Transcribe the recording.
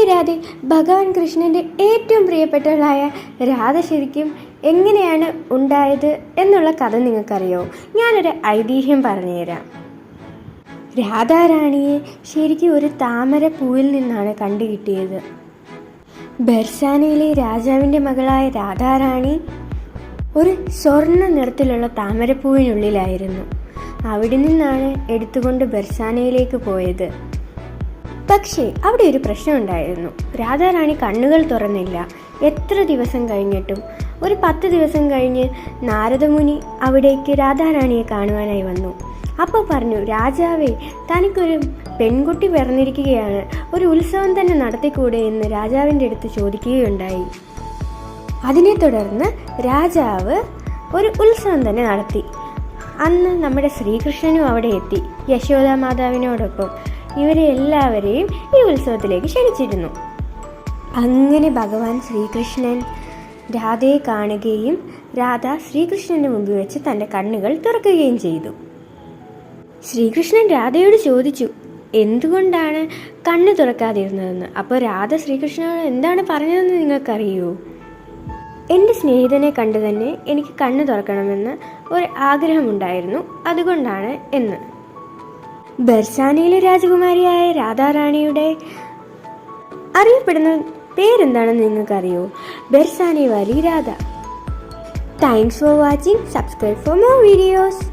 രാധെ, ഭഗവാൻ കൃഷ്ണൻ്റെ ഏറ്റവും പ്രിയപ്പെട്ടവളായ രാധ ശരിക്കും എങ്ങനെയാണ് ഉണ്ടായത് എന്നുള്ള കഥ നിങ്ങൾക്കറിയോ? ഞാനൊരു ഐതിഹ്യം പറഞ്ഞുതരാം. രാധാറാണിയെ ശരിക്കും ഒരു താമരപ്പൂവിൽ നിന്നാണ് കണ്ടുകിട്ടിയത്. ബെർസാനയിലെ രാജാവിൻ്റെ മകളായ രാധാറാണി ഒരു സ്വർണ്ണ നിറത്തിലുള്ള താമരപ്പൂവിനുള്ളിലായിരുന്നു. അവിടെ നിന്നാണ് എടുത്തുകൊണ്ട് ബെർസാനയിലേക്ക് പോയത്. പക്ഷേ അവിടെ ഒരു പ്രശ്നമുണ്ടായിരുന്നു. രാധാറാണി കണ്ണുകൾ തുറന്നില്ല. എത്ര ദിവസം കഴിഞ്ഞിട്ടും ഒരു 10 ദിവസം കഴിഞ്ഞ് നാരദമുനി അവിടേക്ക് രാധാറാണിയെ കാണുവാനായി വന്നു. അപ്പോൾ പറഞ്ഞു, രാജാവേ, തനിക്കൊരു പെൺകുട്ടി പിറന്നിരിക്കുകയാണ്, ഒരു ഉത്സവം തന്നെ നടത്തിക്കൂടെ എന്ന് രാജാവിൻ്റെ അടുത്ത് ചോദിക്കുകയുണ്ടായി. അതിനെ തുടർന്ന് രാജാവ് ഒരു ഉത്സവം തന്നെ നടത്തി. അന്ന് നമ്മുടെ ശ്രീകൃഷ്ണനും അവിടെ എത്തി, യശോദാ മാതാവിനോടൊപ്പം. ഇവരെ എല്ലാവരെയും ഈ ഉത്സവത്തിലേക്ക് ക്ഷണിച്ചിരുന്നു. അങ്ങനെ ഭഗവാൻ ശ്രീകൃഷ്ണൻ രാധയെ കാണുകയും രാധ ശ്രീകൃഷ്ണൻ്റെ മുമ്പിൽ വെച്ച് തൻ്റെ കണ്ണുകൾ തുറക്കുകയും ചെയ്തു. ശ്രീകൃഷ്ണൻ രാധയോട് ചോദിച്ചു, എന്തുകൊണ്ടാണ് കണ്ണ് തുറക്കാതിരുന്നതെന്ന്. അപ്പോൾ രാധ ശ്രീകൃഷ്ണനോട് എന്താണ് പറഞ്ഞതെന്ന് നിങ്ങൾക്കറിയുമോ? എൻ്റെ സ്നേഹിതനെ കണ്ടു തന്നെ എനിക്ക് കണ്ണ് തുറക്കണമെന്ന് ഒരു ആഗ്രഹമുണ്ടായിരുന്നു, അതുകൊണ്ടാണ് എന്ന്. ബെർസാനയിലെ രാജകുമാരിയായ രാധാറാണിയുടെ അറിയപ്പെടുന്ന പേരെന്താണെന്ന് നിങ്ങൾക്കറിയോ? ബെർസാനെ വാലി Radha. Thanks for watching. Subscribe for more videos.